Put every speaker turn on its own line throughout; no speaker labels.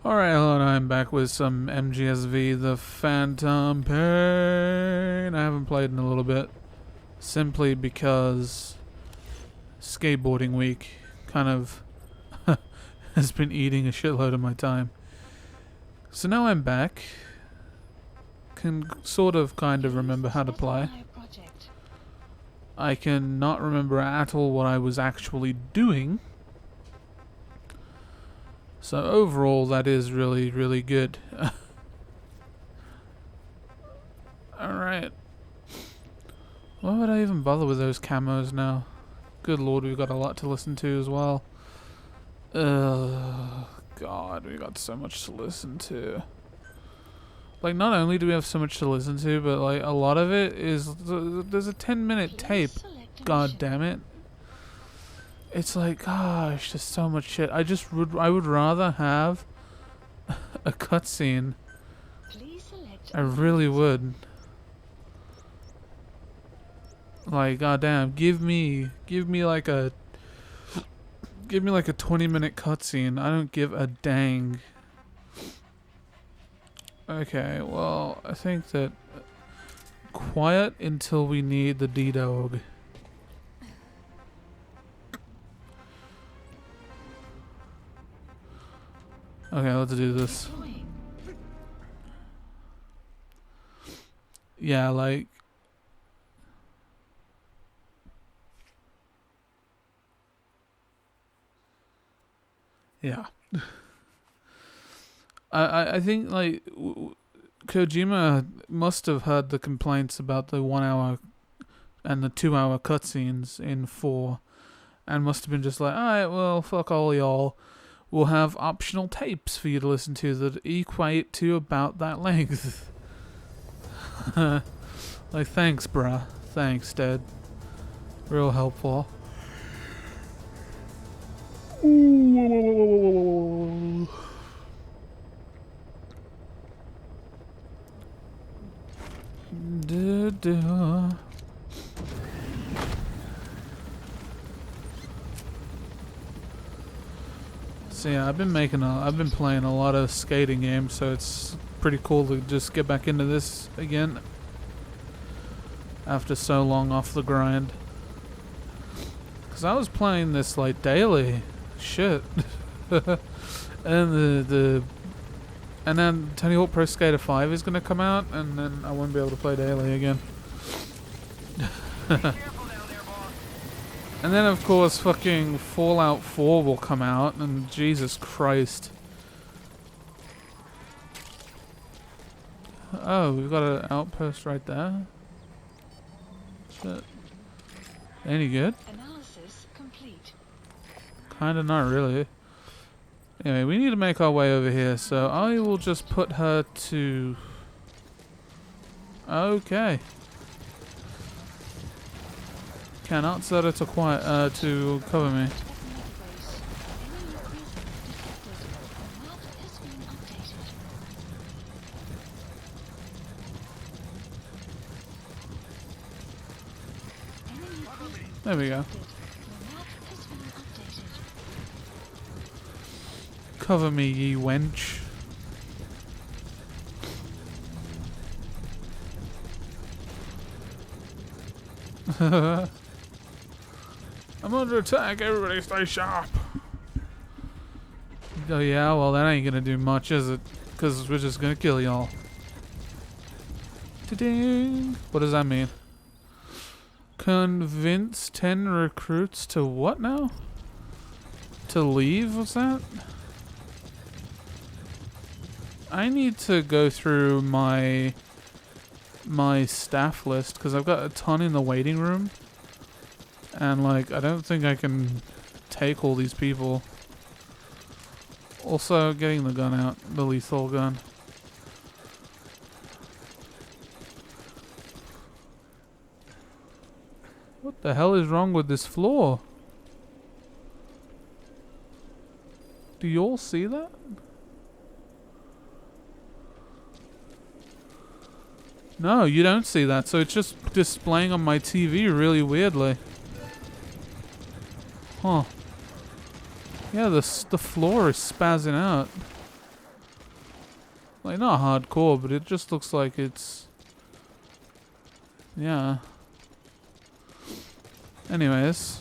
Alright, hello, and I'm back with some MGSV, The Phantom Pain. I haven't played in a little bit, simply because skateboarding week kind of has been eating a shitload of my time. So now I'm back, can sort of kind of remember how to play. I can not remember at all what I was actually doing. So overall, that is really, really good. Alright. Why would I even bother with those camos now? Good lord, we've got a lot to listen to as well. God, we got so much to listen to. Like, not only do we have so much to listen to, but like a lot of it is there's a 10-minute tape. God damn it. It's like, gosh, there's so much shit. I would rather have a cutscene. I really would. Like, goddamn, give me like a 20-minute cutscene. I don't give a dang. Okay, well, I think that quiet until we need the D-Dog. Okay, let's do this. Yeah, like... Yeah. I think, like, Kojima must have heard the complaints about the 1 hour and the 2 hour cutscenes in 4, and must have been just like, alright, well, fuck all y'all. We'll have optional tapes for you to listen to that equate to about that length. Like, thanks, bruh. Thanks, Dad. Real helpful. So yeah, I've been playing a lot of skating games, so it's pretty cool to just get back into this again after so long off the grind. Cause I was playing this like daily, shit, and and then Tony Hawk Pro Skater 5 is gonna come out, and then I won't be able to play daily again. And then of course fucking Fallout 4 will come out, and Jesus Christ. Oh, we've got an outpost right there. Shit. Any good?
Analysis complete.
Kinda not really. Anyway, we need to make our way over here, so I will just put her to... Okay. Cannot set her to quiet, to cover me. There we go. Cover me, ye wench. I'm under attack, everybody stay sharp. Oh yeah, well that ain't gonna do much, is it? Because we're just gonna kill y'all. Ta-ding! What does that mean? Convince 10 recruits to what now? To leave, what's that? I need to go through my staff list, because I've got a ton in the waiting room. And like, I don't think I can take all these people. Also, getting the gun out, the lethal gun. What the hell is wrong with this floor? Do you all see that? No, you don't see that, so it's just displaying on my TV really weirdly. Huh. Yeah, the floor is spazzing out. Like, not hardcore, but it just looks like it's... Yeah. Anyways.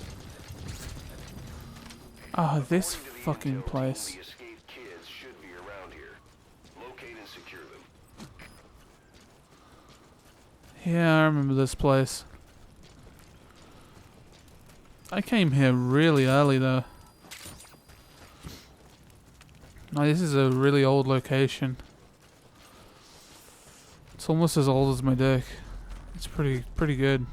Ah, this fucking place.
The escaped kids should be around here. Locate and secure them.
Yeah, I remember this place. I came here really early though. No, this is a really old location. It's almost as old as my dick. It's pretty good.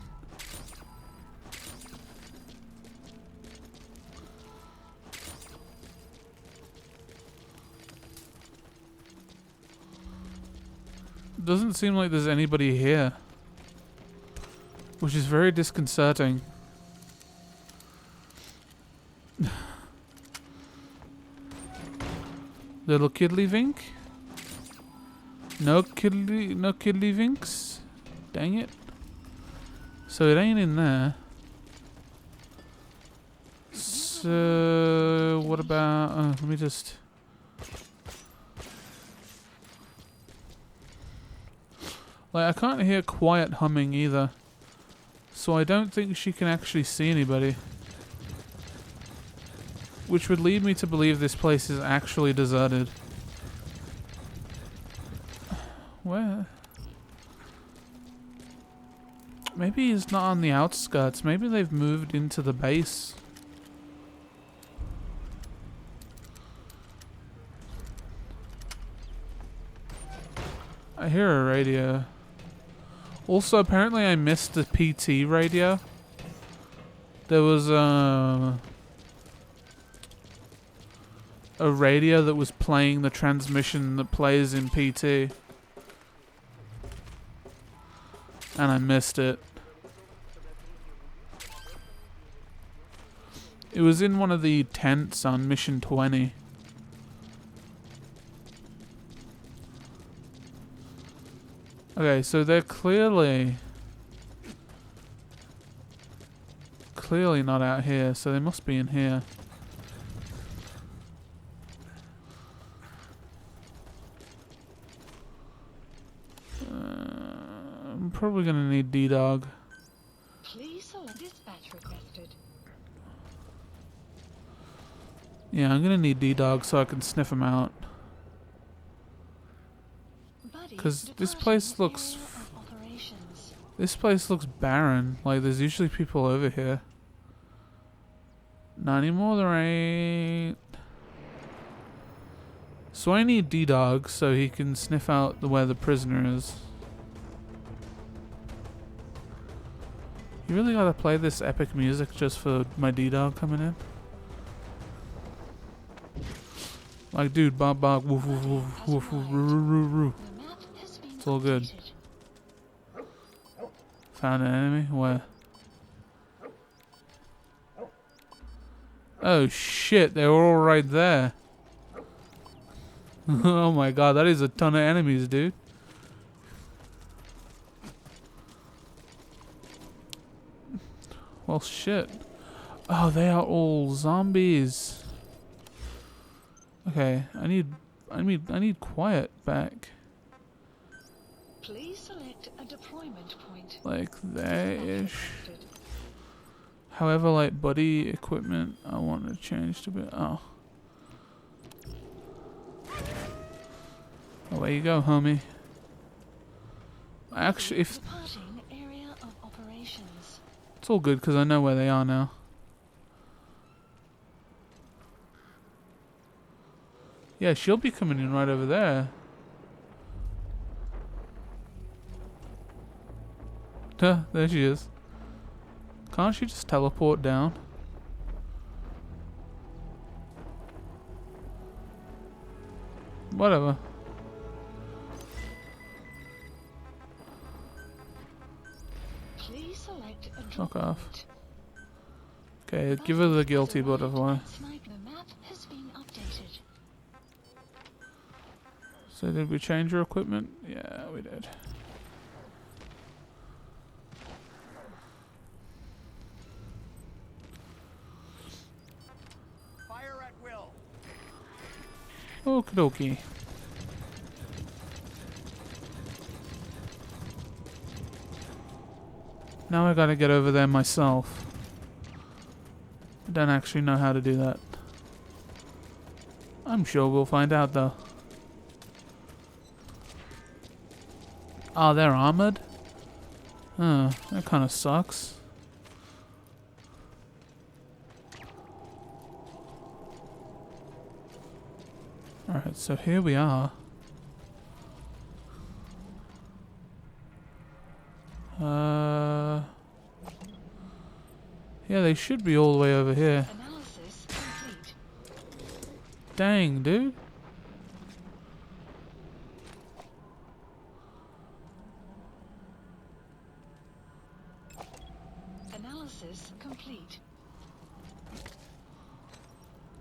Doesn't seem like there's anybody here, which is very disconcerting. Little Kiddly Vink? No Kiddly Vinks? Dang it. So it ain't in there. So what about let me just like, I can't hear quiet humming either. So I don't think she can actually see anybody. Which would lead me to believe this place is actually deserted. Where? Maybe it's not on the outskirts. Maybe they've moved into the base. I hear a radio. Also, apparently I missed the PT radio. There was a radio that was playing the transmission that plays in PT. And I missed it. It was in one of the tents on Mission 20. Okay, so they're clearly not out here, so they must be in here. I'm probably gonna need D-Dog.
Please select dispatch requested.
Yeah, I'm gonna need D-Dog so I can sniff him out. Because this place looks... This place looks barren. Like, there's usually people over here. Not anymore, there ain't. So I need D-Dog so he can sniff out where the prisoner is. You really gotta play this epic music just for my D-Dog coming in? Like, dude, bop bop, woof woof woof woof woof, roo roo roo roo. It's all good. Found an enemy? Where? Oh shit, they were all right there. Oh my god, that is a ton of enemies, dude. Well, shit. Oh, they are all zombies. Okay, I need quiet back.
Please select a deployment point.
Like there-ish. However, like buddy equipment, I want to change to be. Oh, away you go, homie. Actually, if
Departing area of operations.
it's all good because I know where they are now. Yeah, she'll be coming in right over there. Duh, there she is. Can't she just teleport down? Whatever.
Please select a
Fuck off.
point.
Okay, give her the guilty butterfly.
The map has been updated.
So did we change her equipment? Yeah, we did.
Fire at will.
Okie dokie. Now I gotta get over there myself. I don't actually know how to do that. I'm sure we'll find out though. Oh, they're armored? Huh, that kinda sucks. Alright, so here we are. Yeah, they should be all the way over here.
Analysis complete.
Dang, dude.
Analysis complete.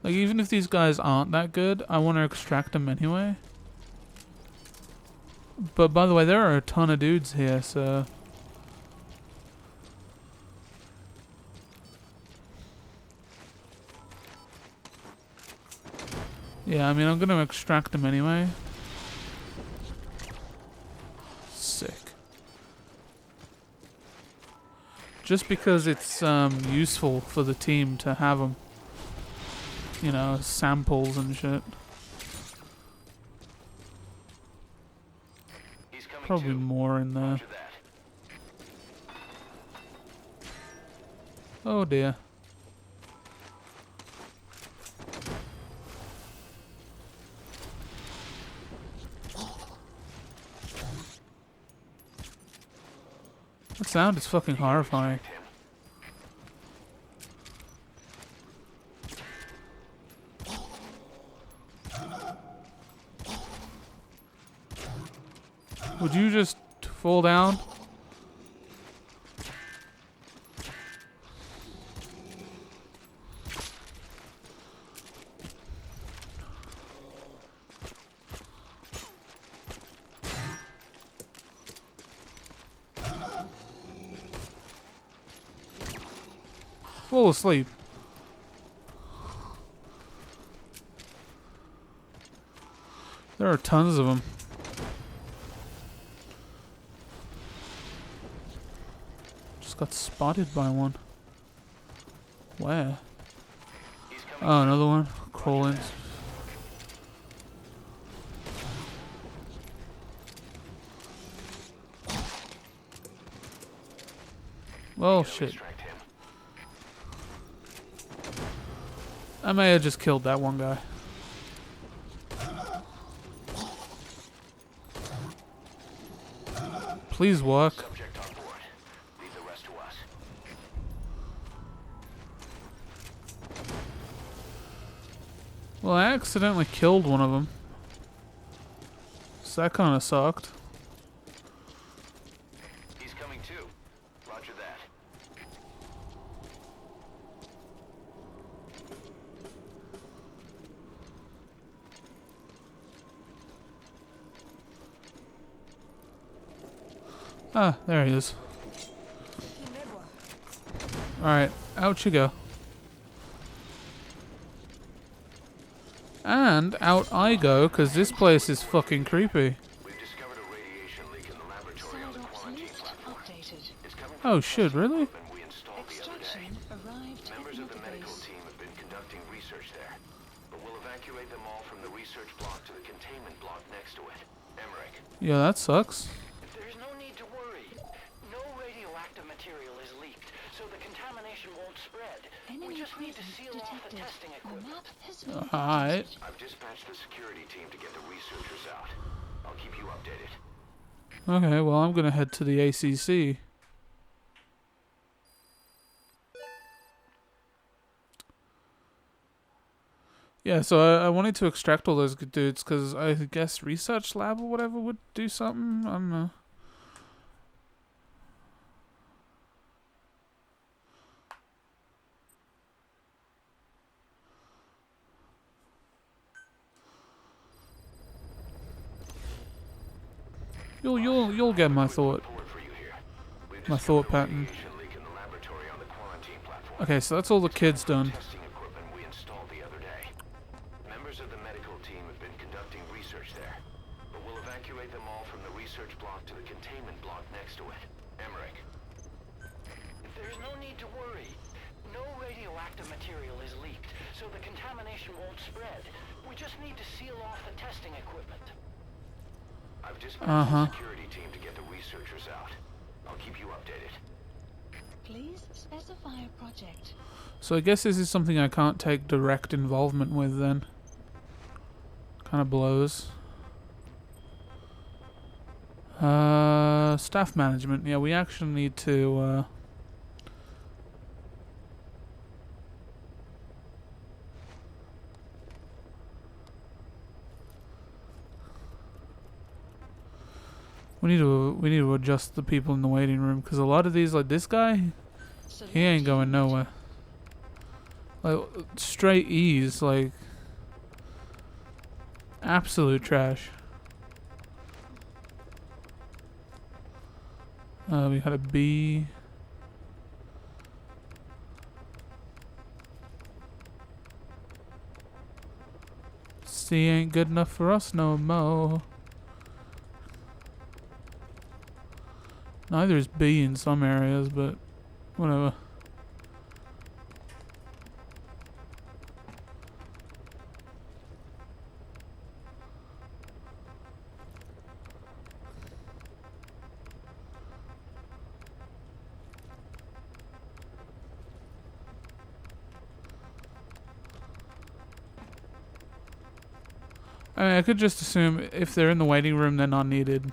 Like, even if these guys aren't that good, I want to extract them anyway. But by the way, there are a ton of dudes here, so... Yeah, I mean, I'm gonna extract them anyway. Sick. Just because it's useful for the team to have them. You know, samples and shit.
He's coming
Probably
too.
more in there.
Roger that.
Oh dear. That sound is fucking horrifying.
Him.
Would you just fall down? Fall asleep. There are tons of them. Just got spotted by one. Where?
He's coming.
Oh, another one. Crawling. Well, shit.
Extract him.
I may have just killed that one guy. Please work.
Subject on board. Leave the rest to us.
Well, I accidentally killed one of them. So that kind of sucked.
He's coming too. Roger that.
Ah, there he is. Alright, out you go. And out I go, because this place is fucking creepy.
We've discovered a radiation leak in the laboratory on the
Cydox
quarantine
list
platform.
updated.
It's coming
Oh
from
shit, really?
equipment we installed the other day.
Extraction arrived
Members
at
of the
the
medical
base.
team have been conducting research there, but we'll evacuate them all from the research block to the containment block next to it. Emmerich.
Yeah, that sucks.
There's no need to worry. No radioactive material is leaked, so the contamination won't spread. We
Enemy
just need to
presence
seal off the
detected.
testing
The
equipment.
map has been
Alright.
updated.
I've dispatched the security team to get the researchers out. I'll keep you updated.
Okay, well, I'm gonna head to the ACC. Yeah, so I wanted to extract all those good dudes because I guess research lab or whatever would do something. I don't know. You'll get my thought.
Report for you here. We've
My
discovered
thought
a
pattern.
radiation leak in the laboratory on the quarantine platform.
Okay, so that's all the kids done.
Testing equipment we installed the other day. Members of the medical team have been conducting research there, but we'll evacuate them all from the research block to the containment block next to it. Emmerich.
There's no need to worry. No radioactive material is leaked, so the contamination won't spread. We just need to seal off the testing equipment.
I've dispatched the security team to get the researchers out. I'll keep you updated.
Please specify a project.
So I guess this is something I can't take direct involvement with then. Kind of blows. Staff management. Yeah, we actually need to, we need to adjust the people in the waiting room, because a lot of these, like this guy, he ain't going nowhere. Like straight E's, like absolute trash. We had a B. C ain't good enough for us no more. Neither is B in some areas, but whatever. I mean, I could just assume if they're in the waiting room, they're not needed.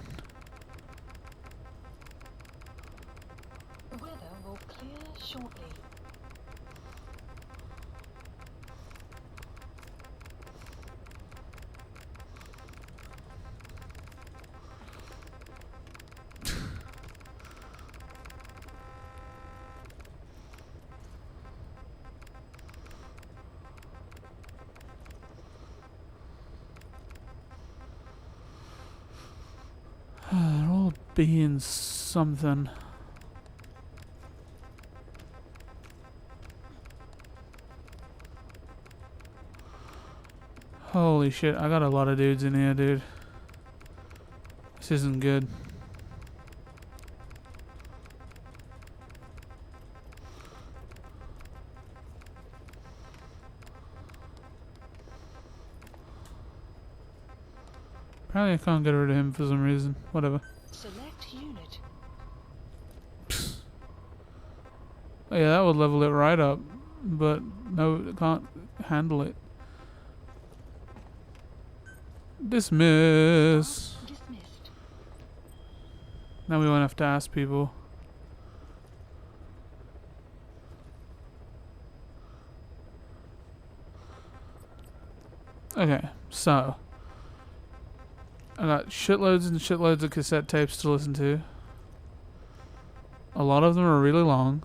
The weather will clear shortly.
They're all being something. Holy shit, I got a lot of dudes in here, dude. This isn't good. Apparently I can't get rid of him for some reason. Whatever.
Select unit.
Oh, yeah, that would level it right up. But no, it can't handle it. Dismiss.
Dismissed.
Now we won't have to ask people. Okay, so I got shitloads and shitloads of cassette tapes to listen to. A lot of them are really long.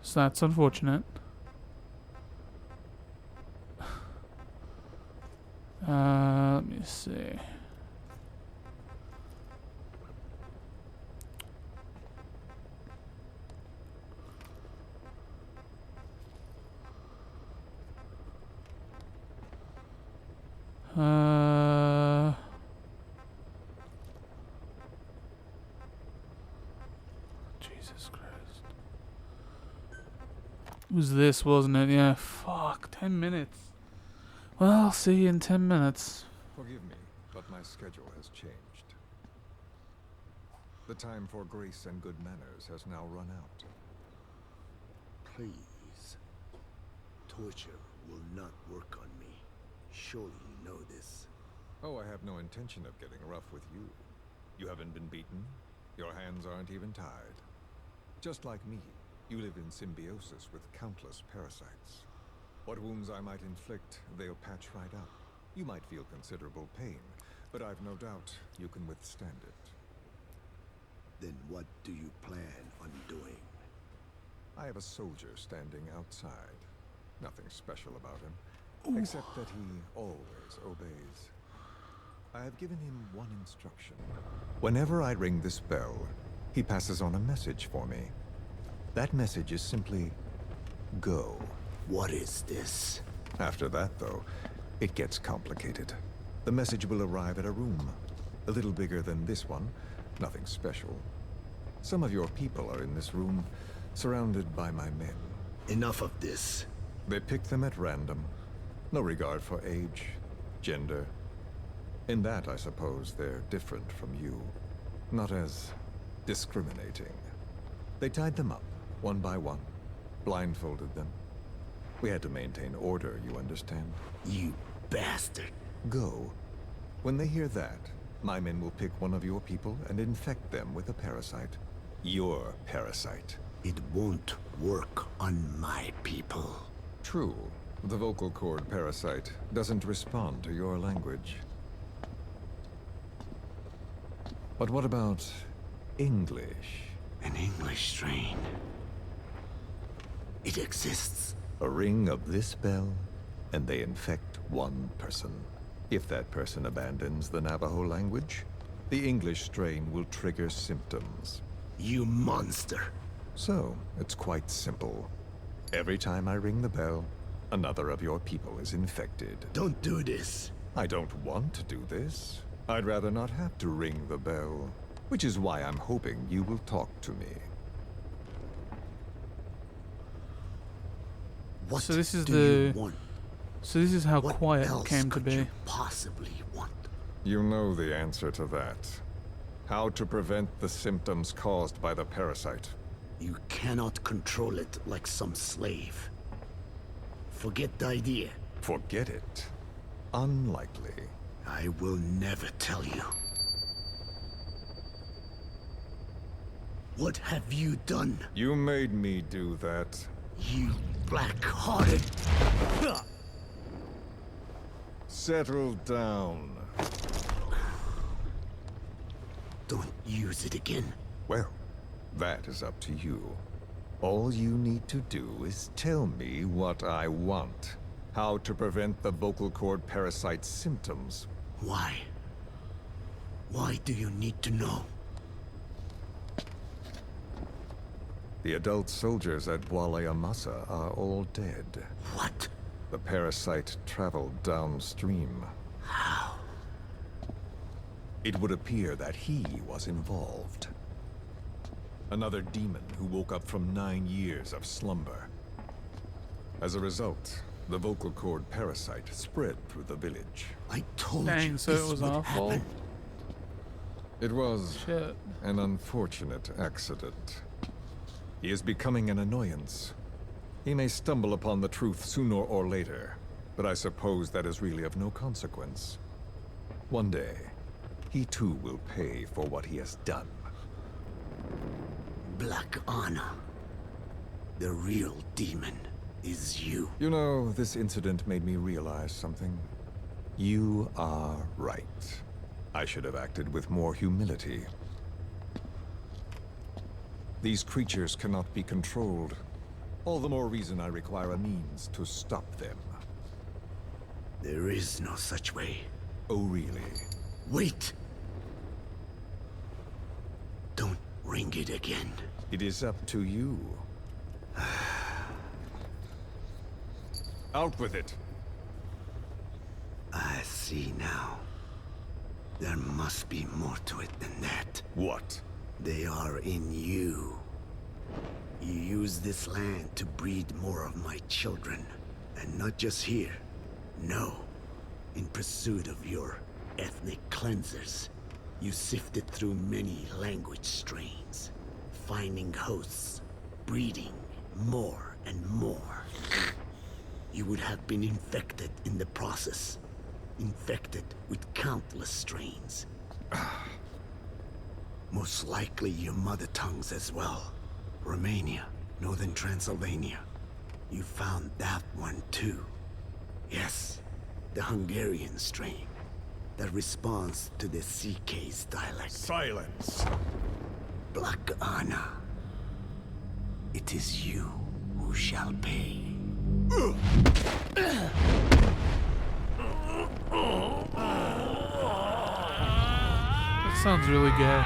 So that's unfortunate. Let me see. Jesus Christ. It was this, wasn't it? Yeah, fuck. 10 minutes. Well, I'll see you in 10 minutes.
Forgive me, but my schedule has changed. The time for grace and good manners has now run out.
Please. Torture will not work on me. Surely you know this.
Oh, I have no intention of getting rough with you. You haven't been beaten. Your hands aren't even tied. Just like me, you live in symbiosis with countless parasites. What wounds I might inflict, they'll patch right up. You might feel considerable pain, but I've no doubt you can withstand it.
Then what do you plan on doing?
I have a soldier standing outside. Nothing special about him, except that he always obeys. I have given him one instruction. Whenever I ring this bell, he passes on a message for me. That message is simply, go.
What is this?
After that, though, it gets complicated. The message will arrive at a room. A little bigger than this one. Nothing special. Some of your people are in this room, surrounded by my men.
Enough of this.
They pick them at random. No regard for age, gender. In that, I suppose, they're different from you. Not as discriminating. They tied them up, one by one. Blindfolded them. We had to maintain order, you understand?
You bastard.
Go. When they hear that, my men will pick one of your people and infect them with a parasite. Your parasite.
It won't work on my people.
True. The vocal cord parasite doesn't respond to your language. But what about English?
An English strain. It exists.
A ring of this bell, and they infect one person. If that person abandons the Navajo language, the English strain will trigger symptoms.
You monster.
So, it's quite simple. Every time I ring the bell, another of your people is infected.
Don't do this.
I don't want to do this. I'd rather not have to ring the bell, which is why I'm hoping you will talk to me.
What
So this is
do you
the-
want?
So this is how
What
quiet
else
came to
could
be.
you possibly want?
You know the answer to that. How to prevent the symptoms caused by the parasite.
You cannot control it like some slave. Forget the idea.
Forget it. Unlikely.
I will never tell you. What have you done,
You made me do that.
you black-hearted?
Settle down.
Don't use it again.
Well, that is up to you. All you need to do is tell me what I want. How to prevent the vocal cord parasite symptoms.
Why? Why do you need to know?
The adult soldiers at Waleamasa are all dead.
What?
The parasite traveled downstream.
How?
It would appear that he was involved. Another demon who woke up from 9 years of slumber. As a result, the vocal cord parasite spread through the village.
I told
Dang,
you
so it
this
was
would
our fault?
happen.
It was
Shit.
an unfortunate accident. He is becoming an annoyance. He may stumble upon the truth sooner or later, but I suppose that is really of no consequence. One day, he too will pay for what he has done.
Black Anna. The real demon is you.
You know, this incident made me realize something. You are right. I should have acted with more humility. These creatures cannot be controlled. All the more reason I require a means to stop them.
There is no such way.
Oh, really?
Wait! Don't ring it again.
It is up to you. Out with it!
I see now. There must be more to it than that.
What?
They are in you. You use this land to breed more of my children. And not just here. No. In pursuit of your ethnic cleansers. You sifted through many language strains. Finding hosts. Breeding more and more. You would have been infected in the process. Infected with countless strains. Most likely your mother tongues as well. Romania, Northern Transylvania. You found that one too. Yes, the Hungarian strain. That responds to the CK's dialect.
Silence!
Black Anna. It is you who shall pay.
That sounds really gay.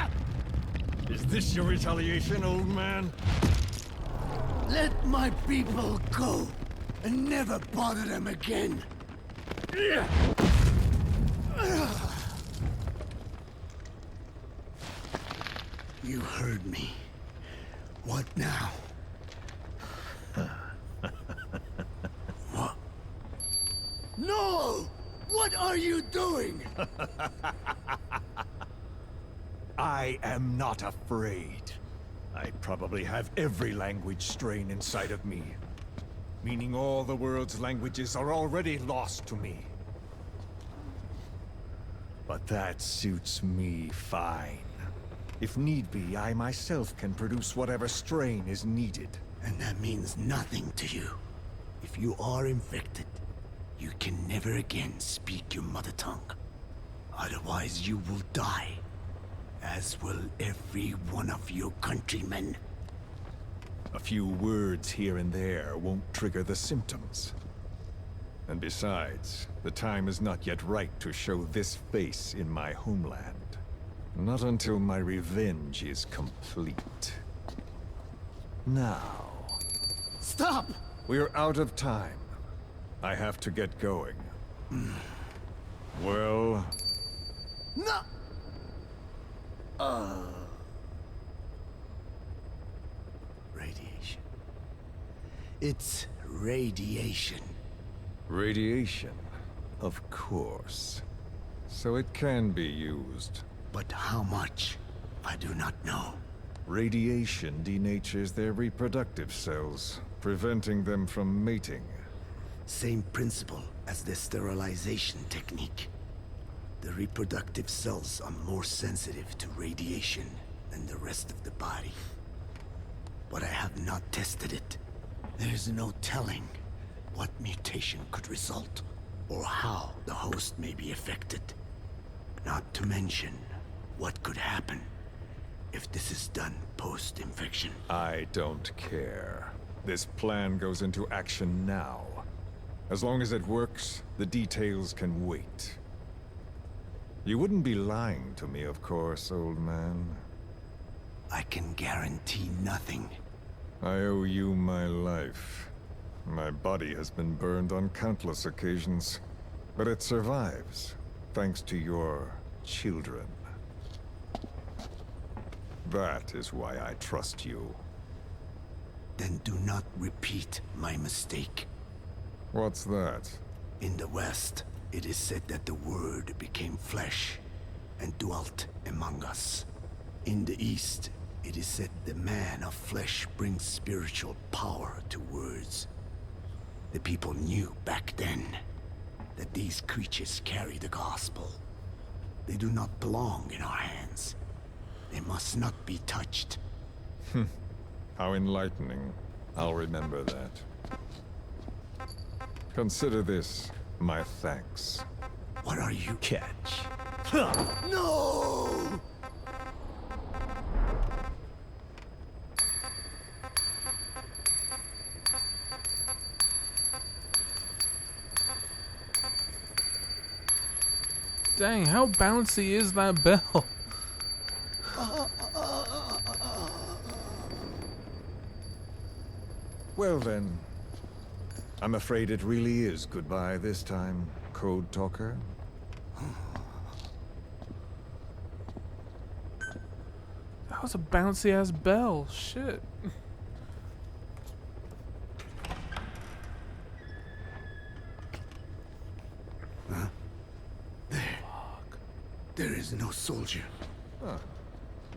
Is this your retaliation, old man?
Let my people go and never bother them again. You heard me. What now? What? No! What are you doing?
I am not afraid. I probably have every language strain inside of me. Meaning all the world's languages are already lost to me. But that suits me fine. If need be, I myself can produce whatever strain is needed.
And that means nothing to you. If you are infected, you can never again speak your mother tongue. Otherwise, you will die. As will every one of your countrymen.
A few words here and there won't trigger the symptoms. And besides, the time is not yet right to show this face in my homeland. Not until my revenge is complete. Now,
Stop!
we're out of time. I have to get going. Well,
No! Radiation. It's radiation.
radiation, of course. So it can be used.
But how much? I do not know.
Radiation denatures their reproductive cells, preventing them from mating.
Same principle as the sterilization technique. The reproductive cells are more sensitive to radiation than the rest of the body. But I have not tested it. There's no telling what mutation could result, or how the host may be affected. Not to mention what could happen if this is done post-infection.
I don't care. This plan goes into action now. As long as it works, the details can wait. You wouldn't be lying to me, of course, old man.
I can guarantee nothing.
I owe you my life. My body has been burned on countless occasions, but it survives, thanks to your children. That is why I trust you.
Then do not repeat my mistake.
What's that?
In the West, it is said that the Word became flesh and dwelt among us. In the East, it is said the man of flesh brings spiritual power to words. The people knew back then that these creatures carry the gospel. They do not belong in our hands. They must not be touched.
How enlightening. I'll remember that. Consider this my thanks.
What are you?
Catch.
No!
Dang, how bouncy is that bell?
Well then, I'm afraid it really is goodbye this time, Code Talker.
That was a bouncy ass bell. Shit.
There is no soldier.
Huh.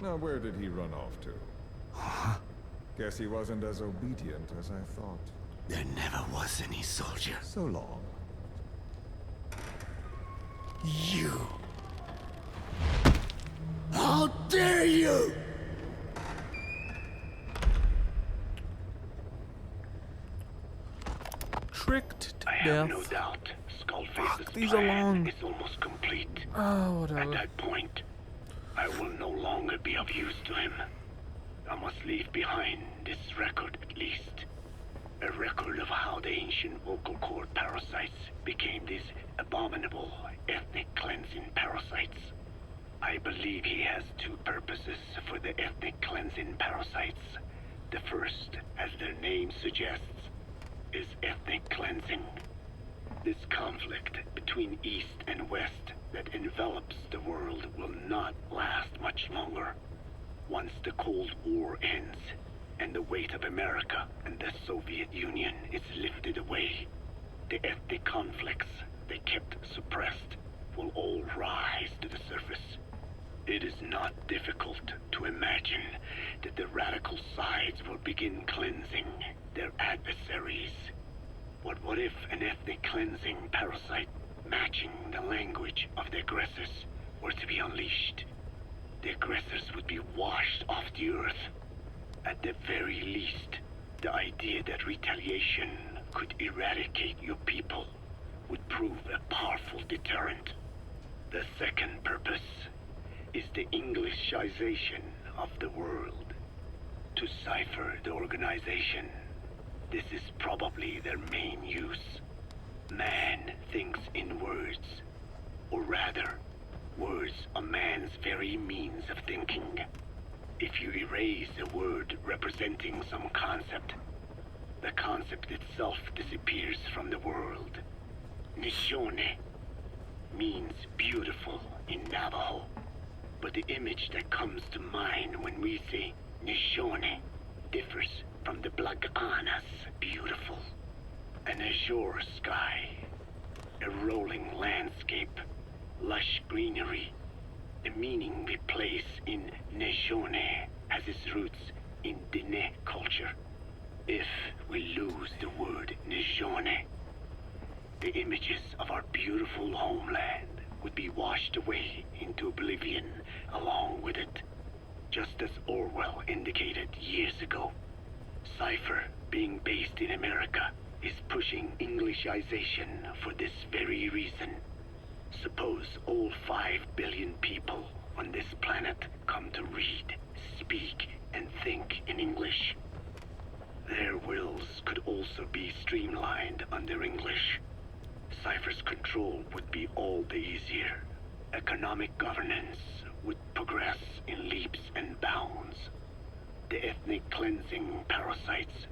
Now where did he run off to? Guess he wasn't as obedient as I thought.
There never was any soldier.
So long.
You! How dare you!
Tricked to
I
death.
have no doubt Skullface's
these are long.
plan is almost complete.
Oh,
At
whatever.
that point, I will no longer be of use to him. I must leave behind this record at least. A record of how the ancient vocal cord parasites became these abominable ethnic cleansing parasites. I believe he has two purposes for the ethnic cleansing parasites. The first, as their name suggests, is ethnic cleansing. This conflict between East and West that envelops the world will not last much longer. Once the Cold War ends, and the weight of America and the Soviet Union is lifted away, the ethnic conflicts they kept suppressed will all rise to the surface. It is not difficult to imagine that the radical sides will begin cleansing their adversaries. But what if an ethnic cleansing parasite matching the language of the aggressors were to be unleashed? The aggressors would be washed off the earth. At the very least, the idea that retaliation could eradicate your people would prove a powerful deterrent. The second purpose is the Englishization of the world. To cipher the organization, this is probably their main use. Man thinks in words, or rather, words are man's very means of thinking. If you erase a word representing some concept, the concept itself disappears from the world. Nishone means beautiful in Navajo, but the image that comes to mind when we say Nishone differs from the Blagana's beautiful. An azure sky, a rolling landscape, lush greenery. The meaning we place in Nishone has its roots in Diné culture. If we lose the word Nishone, the images of our beautiful homeland would be washed away into oblivion along with it, just as Orwell indicated years ago. Cypher, being based in America, is pushing Englishization for this very reason. Suppose all 5 billion people on this planet come to read, speak, and think in English. Their wills could also be streamlined under English. Cypher's control would be all the easier. Economic governance would progress in leaps and bounds. The ethnic cleansing parasites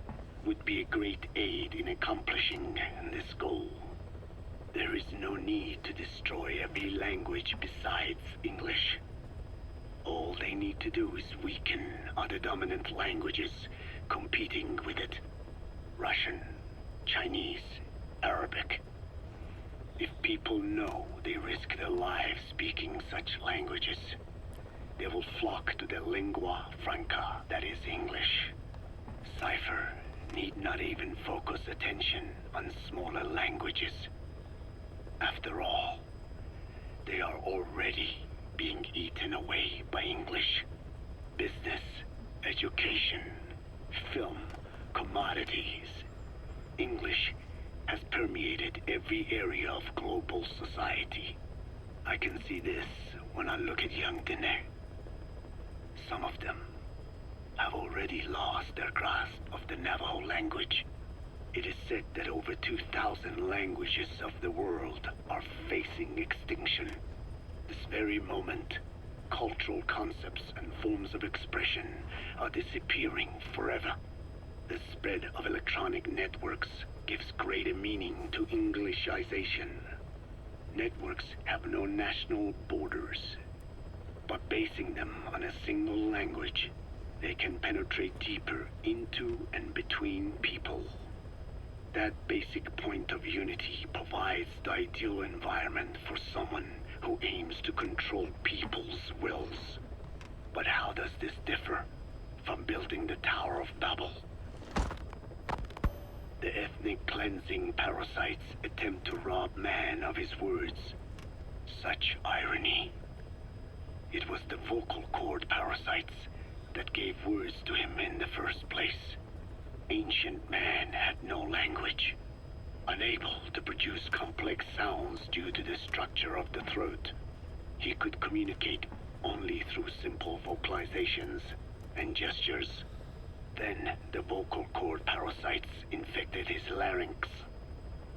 would be a great aid in accomplishing this goal. There is no need to destroy every language besides English. All they need to do is weaken other dominant languages competing with it. Russian, Chinese, Arabic. If people know they risk their lives speaking such languages, they will flock to the lingua franca that is English. Cypher need not even focus attention on smaller languages. After all, they are already being eaten away by English. Business, education, film, commodities. English has permeated every area of global society. I can see this when I look at young Diné. Some of them have already lost their grasp of the Navajo language. It is said that over 2,000 languages of the world are facing extinction. This very moment, cultural concepts and forms of expression are disappearing forever. The spread of electronic networks gives greater meaning to Englishization. Networks have no national borders. By basing them on a single language, they can penetrate deeper into and between people. That basic point of unity provides the ideal environment for someone who aims to control people's wills. But how does this differ from building the Tower of Babel? The ethnic cleansing parasites attempt to rob man of his words. Such irony. It was the vocal cord parasites that gave words to him in the first place. Ancient man had no language. Unable to produce complex sounds due to the structure of the throat, he could communicate only through simple vocalizations and gestures. Then the vocal cord parasites infected his larynx.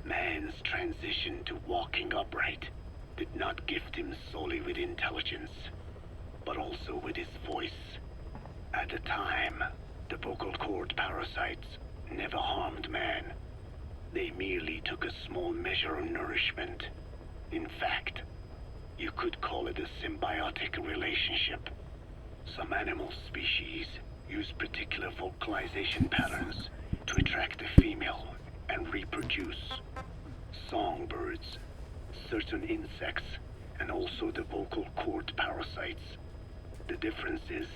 Man's transition to walking upright did not gift him solely with intelligence, but also with his voice. At the time, the vocal cord parasites never harmed man. They merely took a small measure of nourishment. In fact, you could call it a symbiotic relationship. Some animal species use particular vocalization patterns to attract the female and reproduce. Songbirds, certain insects, and also the vocal cord parasites. The difference is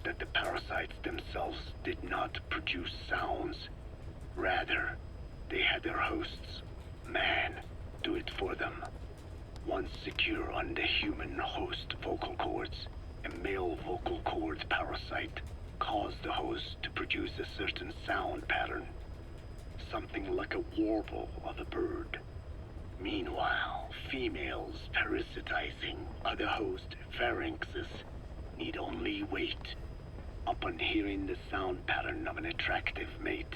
that the parasites themselves did not produce sounds. Rather, they had their hosts, man, do it for them. Once secure on the human host vocal cords, a male vocal cord parasite caused the host to produce a certain sound pattern, something like a warble of a bird. Meanwhile, females parasitizing other host pharynxes need only wait. Upon hearing the sound pattern of an attractive mate,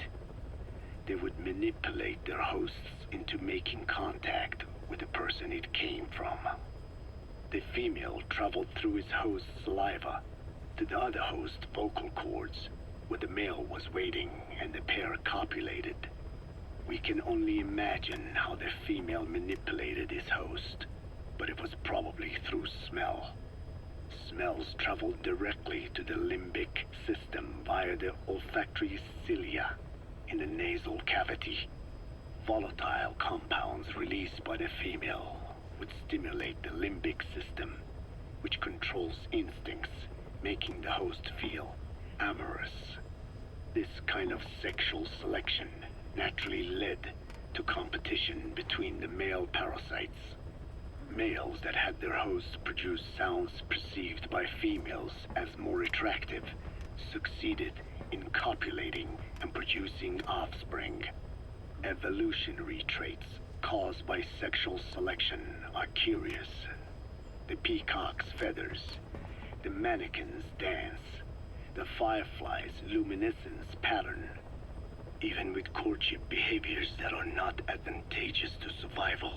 they would manipulate their hosts into making contact with the person it came from. The female traveled through his host's saliva to the other host's vocal cords, where the male was waiting and the pair copulated. We can only imagine how the female manipulated his host, but it was probably through smell. Smells traveled directly to the limbic system via the olfactory cilia in the nasal cavity. Volatile compounds released by the female would stimulate the limbic system, which controls instincts, making the host feel amorous. This kind of sexual selection naturally led to competition between the male parasites. Males that had their hosts produce sounds perceived by females as more attractive succeeded in copulating and producing offspring. Evolutionary traits caused by sexual selection are curious. The peacock's feathers, the mannequin's dance, the firefly's luminescence pattern. Even with courtship behaviors that are not advantageous to survival,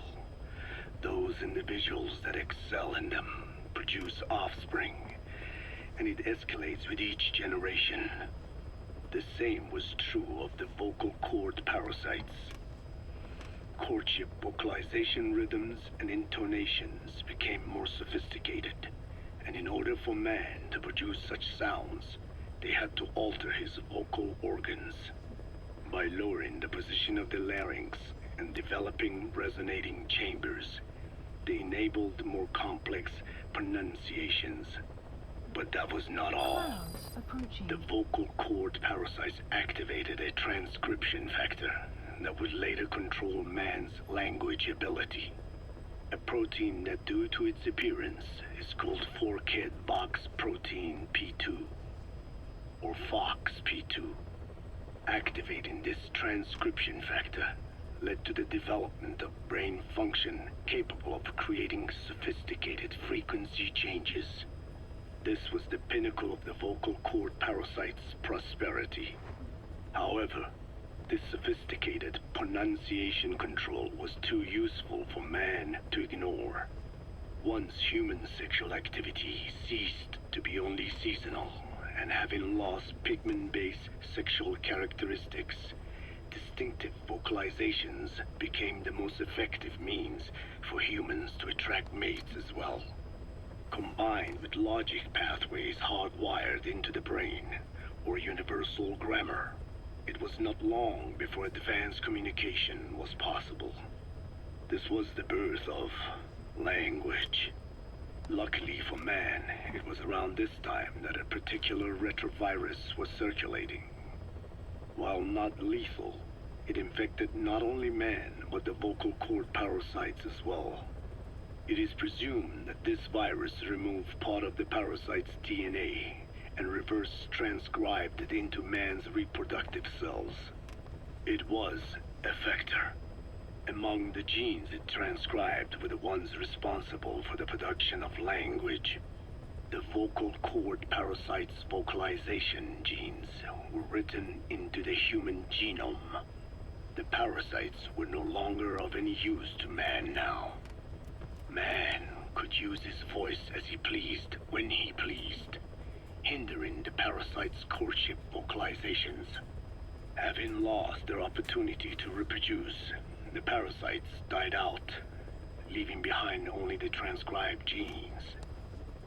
those individuals that excel in them produce offspring, and it escalates with each generation. The same was true of the vocal cord parasites. Courtship vocalization rhythms and intonations became more sophisticated, and in order for man to produce such sounds, they had to alter his vocal organs. By lowering the position of the larynx and developing resonating chambers, they enabled more complex pronunciations. But that was not all.
Clouds approaching.
The vocal cord parasites activated a transcription factor that would later control man's language ability. A protein that, due to its appearance, is called forkhead box protein P2, or FOXP2. Activating this transcription factor led to the development of brain function capable of creating sophisticated frequency changes. This was the pinnacle of the vocal cord parasite's prosperity. However, this sophisticated pronunciation control was too useful for man to ignore. Once human sexual activity ceased to be only seasonal, and having lost pigment-based sexual characteristics, distinctive vocalizations became the most effective means for humans to attract mates as well. Combined with logic pathways hardwired into the brain, or universal grammar, it was not long before advanced communication was possible. This was the birth of language. Luckily for man, it was around this time that a particular retrovirus was circulating. While not lethal, it infected not only man, but the vocal cord parasites as well. It is presumed that this virus removed part of the parasite's DNA and reverse transcribed it into man's reproductive cells. It was a vector. Among the genes it transcribed were the ones responsible for the production of language. The vocal cord parasite's vocalization genes were written into the human genome. The parasites were no longer of any use to man now. Man could use his voice as he pleased when he pleased, hindering the parasite's courtship vocalizations. Having lost their opportunity to reproduce, the parasites died out, leaving behind only the transcribed genes.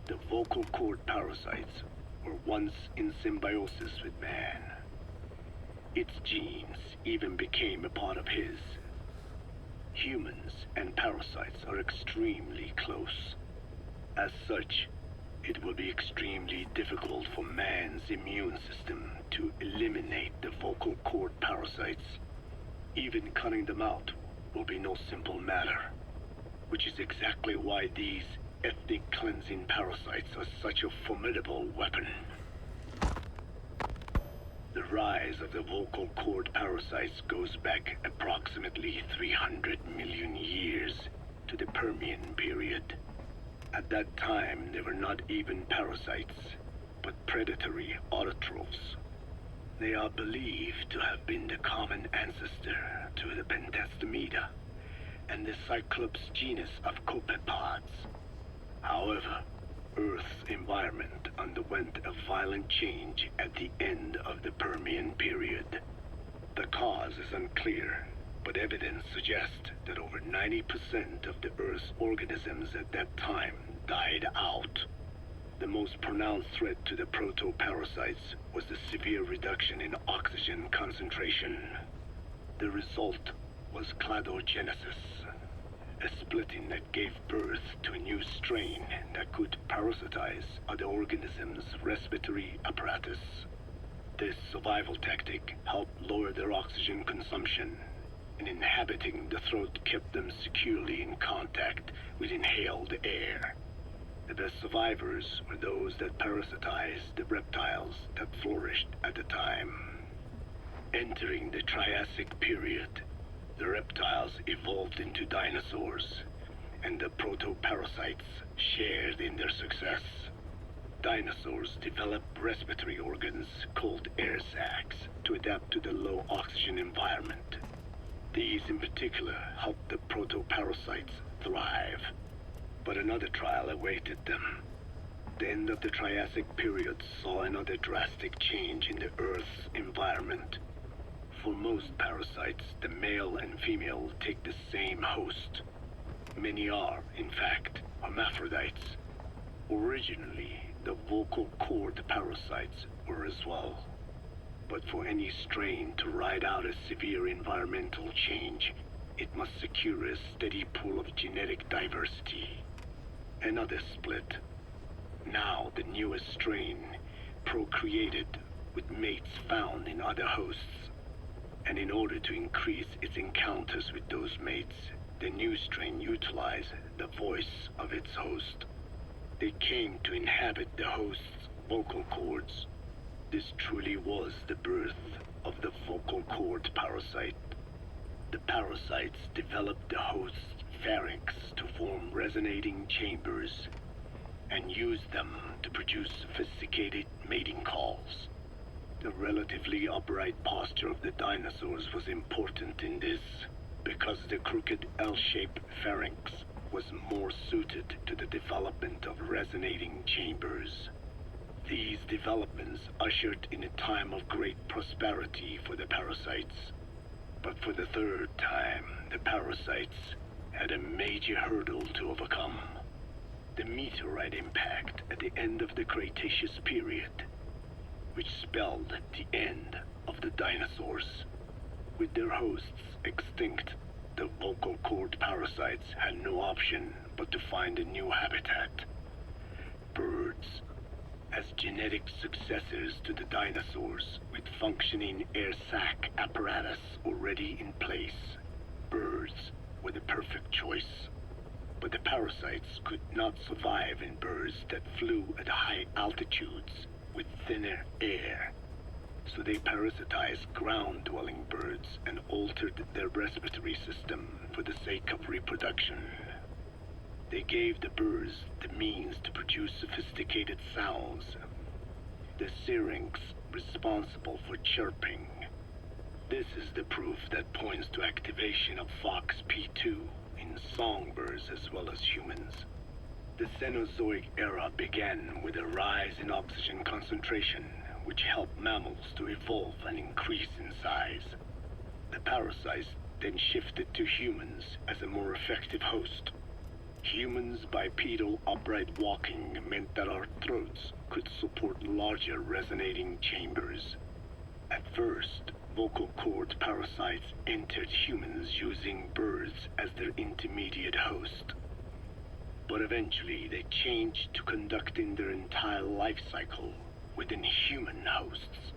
The vocal cord parasites were once in symbiosis with man. Its genes even became a part of his. Humans and parasites are extremely close. As such, it will be extremely difficult for man's immune system to eliminate the vocal cord parasites. Even cutting them out will be no simple matter, which is exactly why these ethnic cleansing parasites are such a formidable weapon. The rise of the vocal cord parasites goes back approximately 300 million years to the Permian period. At that time, they were not even parasites, but predatory autotrophs. They are believed to have been the common ancestor to the Pentastomida and the Cyclops genus of copepods. However, Earth's environment underwent a violent change at the end of the Permian period. The cause is unclear, but evidence suggests that over 90% of the Earth's organisms at that time died out. The most pronounced threat to the protoparasites was the severe reduction in oxygen concentration. The result was cladogenesis, a splitting that gave birth to a new strain that could parasitize other organisms' respiratory apparatus. This survival tactic helped lower their oxygen consumption, and inhabiting the throat kept them securely in contact with inhaled air. The best survivors were those that parasitized the reptiles that flourished at the time. Entering the Triassic period, the reptiles evolved into dinosaurs, and the protoparasites shared in their success. Dinosaurs developed respiratory organs called air sacs to adapt to the low oxygen environment. These in particular helped the protoparasites thrive. But another trial awaited them. The end of the Triassic period saw another drastic change in the Earth's environment. For most parasites, the male and female take the same host. Many are, in fact, hermaphrodites. Originally, the vocal cord parasites were as well. But for any strain to ride out a severe environmental change, it must secure a steady pool of genetic diversity. Another split. Now the newest strain procreated with mates found in other hosts. And in order to increase its encounters with those mates, the new strain utilized the voice of its host. They came to inhabit the host's vocal cords. This truly was the birth of the vocal cord parasite. The parasites developed the host's pharynx to form resonating chambers and used them to produce sophisticated mating calls. The relatively upright posture of the dinosaurs was important in this, because the crooked L-shaped pharynx was more suited to the development of resonating chambers. These developments ushered in a time of great prosperity for the parasites. But for the third time, the parasites had a major hurdle to overcome. The meteorite impact at the end of the Cretaceous period, which spelled the end of the dinosaurs. With their hosts extinct, the vocal cord parasites had no option but to find a new habitat. Birds. As genetic successors to the dinosaurs, with functioning air sac apparatus already in place, birds were the perfect choice. But the parasites could not survive in birds that flew at high altitudes with thinner air. So they parasitized ground-dwelling birds and altered their respiratory system for the sake of reproduction. They gave the birds the means to produce sophisticated sounds. The syrinx responsible for chirping. This is the proof that points to activation of FOXP2 in songbirds as well as humans. The Cenozoic era began with a rise in oxygen concentration, which helped mammals to evolve and increase in size. The parasites then shifted to humans as a more effective host. Humans' bipedal upright walking meant that our throats could support larger resonating chambers. At first, vocal cord parasites entered humans using birds as their intermediate host. But eventually they changed to conducting their entire life cycle within human hosts.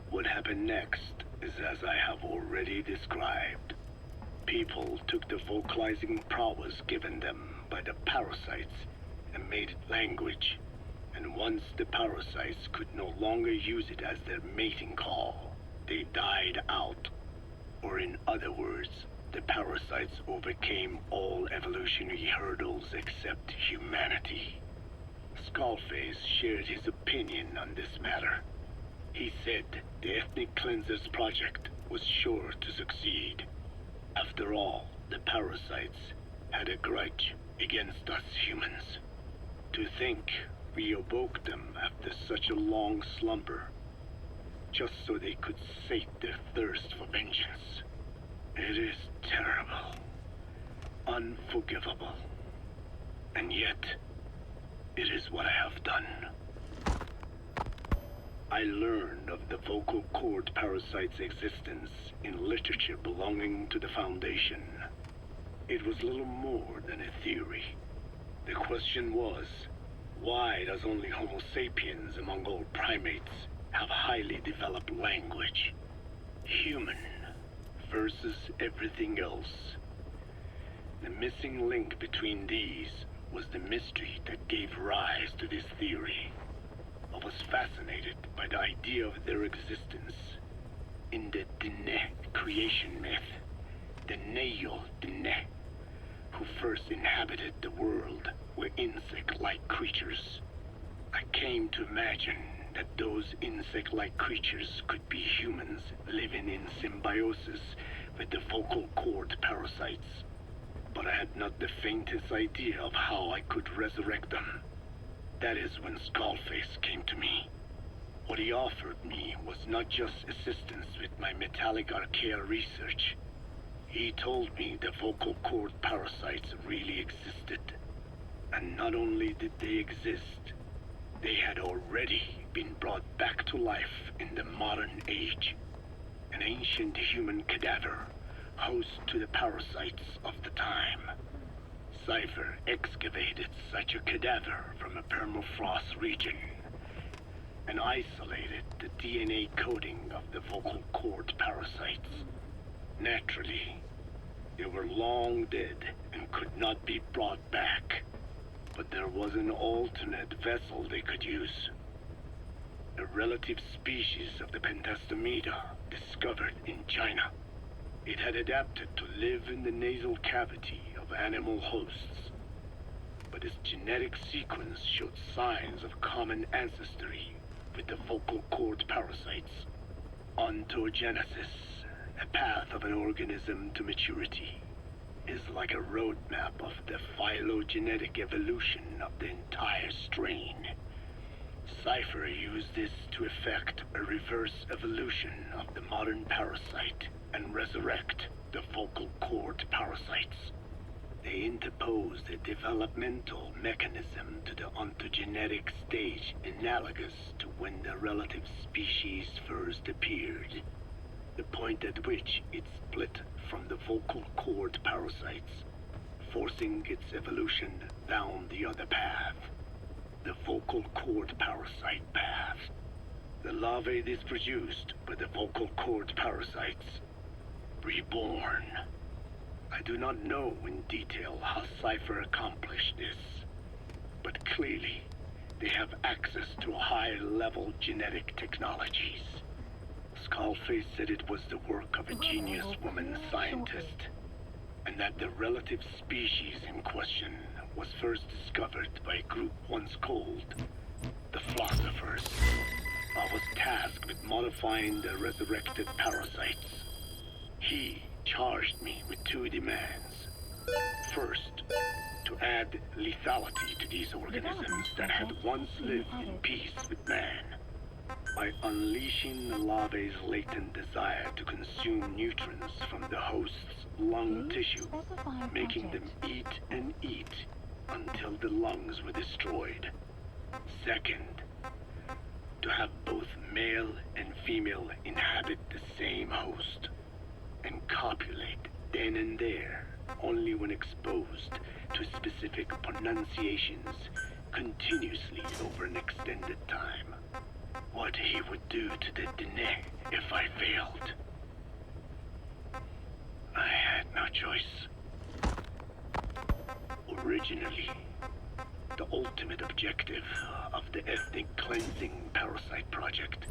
What happened next is as I have already described. People took the vocalizing prowess given them by the parasites and made it language. And once the parasites could no longer use it as their mating call, they died out. Or in other words, the parasites overcame all evolutionary hurdles except humanity. Skullface shared his opinion on this matter. He said the Ethnic Cleansers Project was sure to succeed. After all, the parasites had a grudge against us humans. To think we awoke them after such a long slumber, just so they could sate their thirst for vengeance. It is terrible, unforgivable, and yet, it is what I have done. I learned of the vocal cord parasite's existence in literature belonging to the Foundation. It was little more than a theory. The question was, why does only Homo sapiens among all primates have highly developed language? Human versus everything else. The missing link between these was the mystery that gave rise to this theory. I was fascinated by the idea of their existence. In the Dene creation myth, the Neyo Dene, who first inhabited the world, were insect-like creatures. I came to imagine that those insect-like creatures could be humans living in symbiosis with the vocal cord parasites. But I had not the faintest idea of how I could resurrect them. That is when Skullface came to me. What he offered me was not just assistance with my metallic archaea research. He told me the vocal cord parasites really existed. And not only did they exist, they had already been brought back to life in the modern age. An ancient human cadaver, host to the parasites of the time. Cypher excavated such a cadaver from a permafrost region and isolated the DNA coding of the vocal cord parasites. Naturally, they were long dead and could not be brought back, but there was an alternate vessel they could use. A relative species of the Pentastomida discovered in China. It had adapted to live in the nasal cavity of animal hosts, but its genetic sequence showed signs of common ancestry with the vocal cord parasites. Ontogenesis, a path of an organism to maturity, is like a roadmap of the phylogenetic evolution of the entire strain. Cypher used this to effect a reverse evolution of the modern parasite and resurrect the vocal cord parasites. They interposed a developmental mechanism to the ontogenetic stage analogous to when the relative species first appeared, the point at which it split from the vocal cord parasites, forcing its evolution down the other path, the vocal cord parasite path. The larvae is produced by the vocal cord parasites, reborn. I do not know in detail how Cypher accomplished this, but clearly they have access to high-level genetic technologies. Skullface said it was the work of a genius woman scientist, and that the relative species in question was first discovered by a group once called the Philosophers. I was tasked with modifying the resurrected parasites. He charged me with two demands. First, to add lethality to these organisms that had once lived in peace with man, by unleashing the larvae's latent desire to consume nutrients from the host's lung tissue, making them eat and eat until the lungs were destroyed. Second, to have both male and female inhabit the same host and copulate then and there only when exposed to specific pronunciations continuously over an extended time. What he would do to the Dene if I failed. I had no choice. Originally, the ultimate objective of the ethnic cleansing parasite project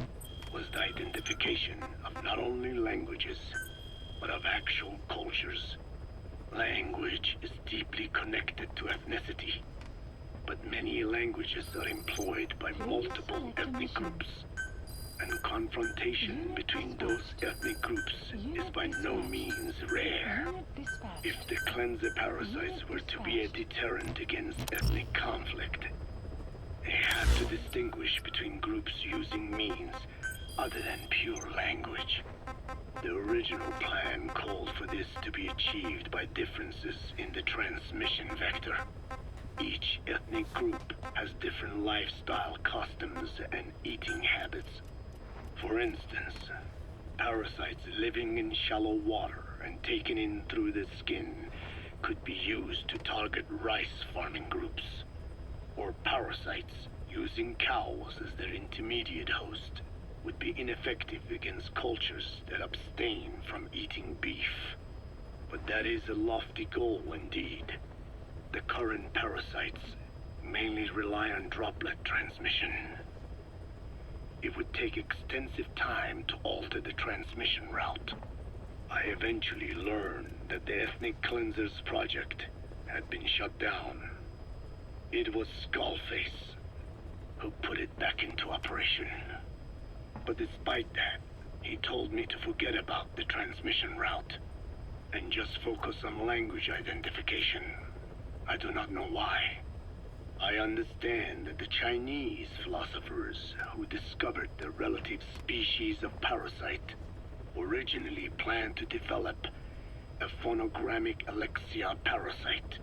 was the identification of not only languages, but of actual cultures. Language is deeply connected to ethnicity, but many languages are employed by multiple ethnic groups, and confrontation between those ethnic groups is by no means rare.
Unit dispatched.
If the cleanser parasites were to be a deterrent against ethnic conflict, they had to distinguish between groups using means other than pure language. The original plan called for this to be achieved by differences in the transmission vector. Each ethnic group has different lifestyle customs and eating habits. For instance, parasites living in shallow water and taken in through the skin could be used to target rice farming groups, or parasites using cows as their intermediate host would be ineffective against cultures that abstain from eating beef. But that is a lofty goal indeed. The current parasites mainly rely on droplet transmission. It would take extensive time to alter the transmission route. I eventually learned that the Ethnic Cleansers project had been shut down. It was Skullface who put it back into operation. But despite that, he told me to forget about the transmission route and just focus on language identification. I do not know why. I understand that the Chinese philosophers who discovered the relative species of parasite originally planned to develop a phonogrammic Alexia parasite.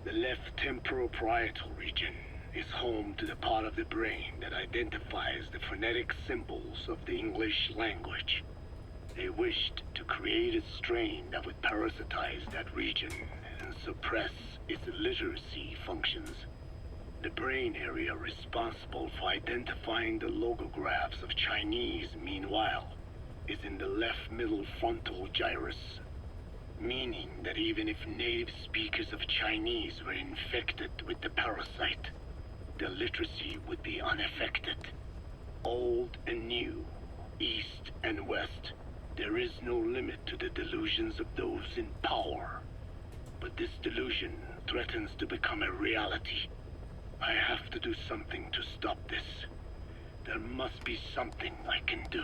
The left temporoparietal region is home to the part of the brain that identifies the phonetic symbols of the English language. They wished to create a strain that would parasitize that region and suppress its literacy functions. The brain area responsible for identifying the logographs of Chinese, meanwhile, is in the left middle frontal gyrus, meaning that even if native speakers of Chinese were infected with the parasite, the literacy would be unaffected. Old and new, east and west, there is no limit to the delusions of those in power. But this delusion threatens to become a reality. I have to do something to stop this. There must be something I can do.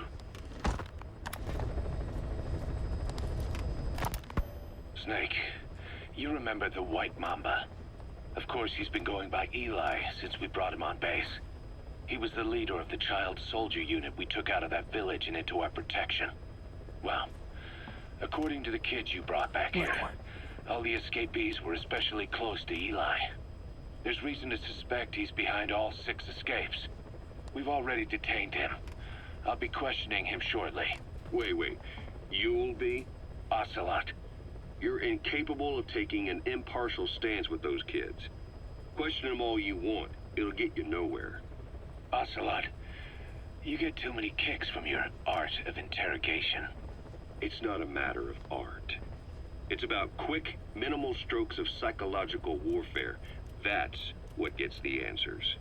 Snake, you remember the White Mamba? Of course, he's been going by Eli since we brought him on base. He was the leader of the child soldier unit we took out of that village and into our protection. Well, according to the kids you brought back here, all the escapees were especially close to Eli. There's reason to suspect he's behind all 6 escapes. We've already detained him. I'll be questioning him shortly.
Wait. You'll be?
Ocelot.
You're incapable of taking an impartial stance with those kids. Question them all you want. It'll get you nowhere.
Ocelot, you get too many kicks from your art of interrogation.
It's not a matter of art. It's about quick, minimal strokes of psychological warfare. That's what gets the answers.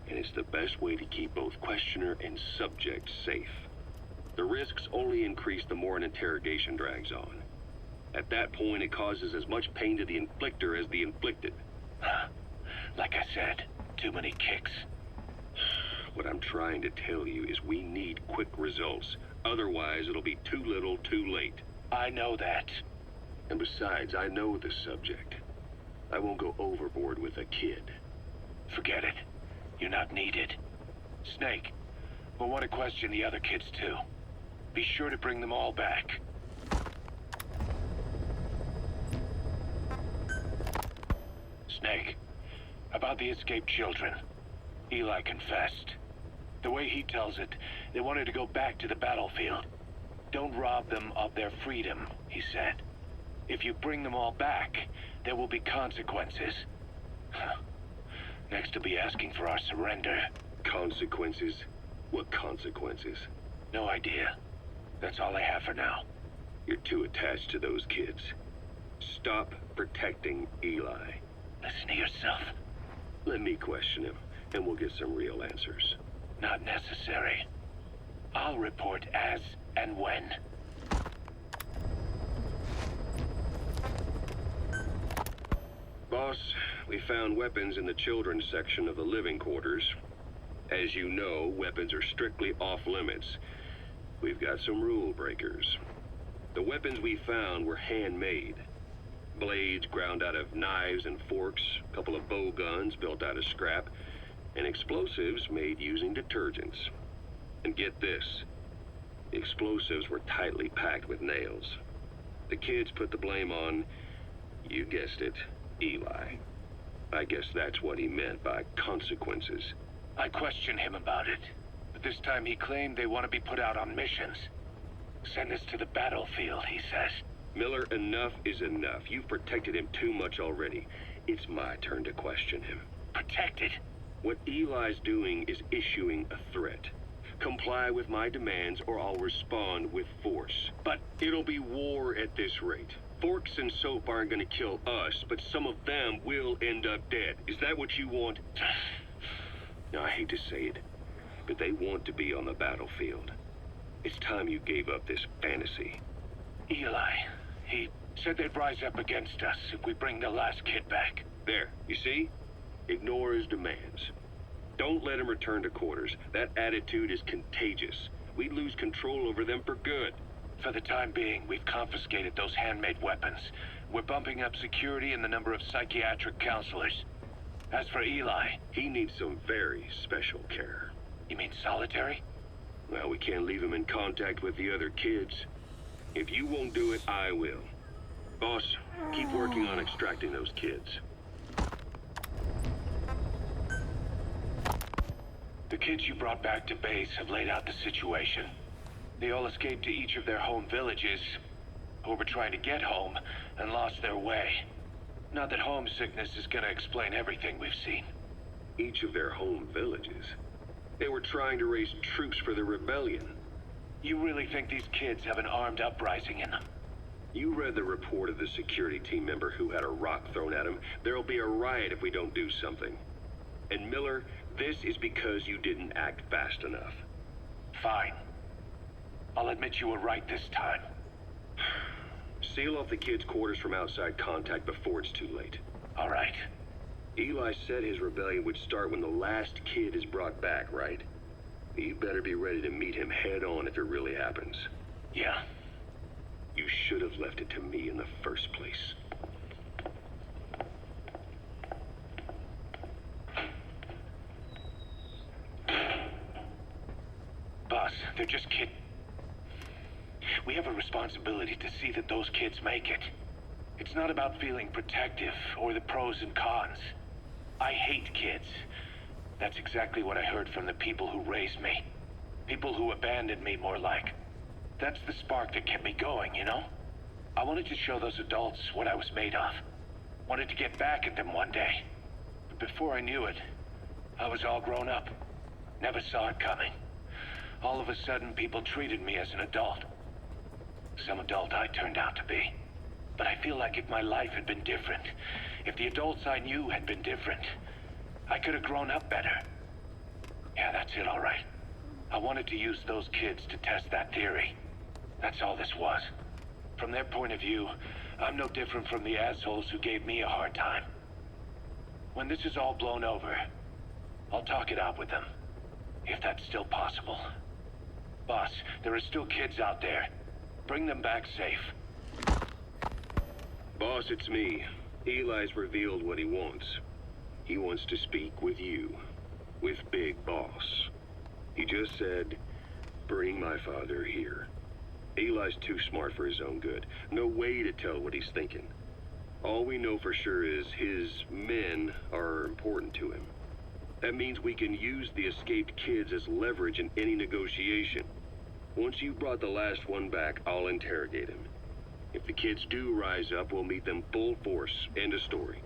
And it's the best way to keep both questioner and subject safe. The risks only increase the more an interrogation drags on. At that point, it causes as much pain to the inflictor as the inflicted.
Like I said, too many kicks.
What I'm trying to tell you is we need quick results. Otherwise, it'll be too little, too late.
I know that.
And besides, I know the subject. I won't go overboard with a kid.
Forget it. You're not needed. Snake, we'll want to question the other kids too. Be sure to bring them all back. Snake, About the escaped children. Eli confessed. The way he tells it, they wanted to go back to the battlefield. Don't rob them of their freedom, he said. If you bring them all back, there will be consequences. Next, he'll be asking for our surrender.
Consequences? What consequences?
No idea. That's all I have for now.
You're too attached to those kids. Stop protecting Eli.
Listen to yourself.
Let me question him, and we'll get some real answers.
Not necessary. I'll report as and when.
Boss, we found weapons in the children's section of the living quarters. As you know, weapons are strictly off limits. We've got some rule breakers. The weapons we found were handmade. Blades ground out of knives and forks, a couple of bow guns built out of scrap, and explosives made using detergents. And get this, the explosives were tightly packed with nails. The kids put the blame on, you guessed it, Eli. I guess that's what he meant by consequences.
I questioned him about it, but this time he claimed they want to be put out on missions. Send us to the battlefield, he says.
Miller, enough is enough. You've protected him too much already. It's my turn to question him.
Protected?
What Eli's doing is issuing a threat. Comply with my demands or I'll respond with force. But it'll be war at this rate. Forks and soap aren't gonna kill us, but some of them will end up dead. Is that what you want? Now, I hate to say it, but they want to be on the battlefield. It's time you gave up this fantasy.
Eli, he said they'd rise up against us if we bring the last kid back.
There, you see? Ignore his demands. Don't let him return to quarters. That attitude is contagious. We'd lose control over them for good.
For the time being, we've confiscated those handmade weapons. We're bumping up security and the number of psychiatric counselors. As for Eli...
He needs some very special care.
You mean solitary?
Well, we can't leave him in contact with the other kids. If you won't do it, I will. Boss, keep working on extracting those kids.
The kids you brought back to base have laid out the situation. They all escaped to each of their home villages, or were trying to get home, and lost their way. Not that homesickness is gonna explain everything we've seen.
Each of their home villages? They were trying to raise troops for the rebellion.
You really think these kids have an armed uprising in them?
You read the report of the security team member who had a rock thrown at him. There'll be a riot if we don't do something. And Miller, this is because you didn't act fast enough.
Fine. I'll admit you were right this time.
Seal off the kids' quarters from outside contact before it's too late.
All right.
Eli said his rebellion would start when the last kid is brought back, right? You better be ready to meet him head on if it really happens.
Yeah.
You should have left it to me in the first place.
Boss, they're just kids. We have a responsibility to see that those kids make it. It's not about feeling protective or the pros and cons. I hate kids. That's exactly what I heard from the people who raised me. People who abandoned me, more like. That's the spark that kept me going, you know? I wanted to show those adults what I was made of. Wanted to get back at them one day. But before I knew it, I was all grown up. Never saw it coming. All of a sudden, people treated me as an adult. Some adult I turned out to be. But I feel like if my life had been different, if the adults I knew had been different, I could have grown up better. Yeah, that's it, all right. I wanted to use those kids to test that theory. That's all this was. From their point of view, I'm no different from the assholes who gave me a hard time. When this is all blown over, I'll talk it out with them. If that's still possible. Boss, there are still kids out there. Bring them back safe.
Boss, it's me. Eli's revealed what he wants. He wants to speak with you. With Big Boss. He just said, bring my father here. Eli's too smart for his own good. No way to tell what he's thinking. All we know for sure is his men are important to him. That means we can use the escaped kids as leverage in any negotiation. Once you've brought the last one back, I'll interrogate him. If the kids do rise up, we'll meet them full force. End of story.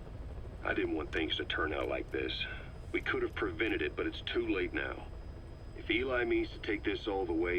I didn't want things to turn out like this. We could have prevented it, but it's too late now. If Eli means to take this all the way,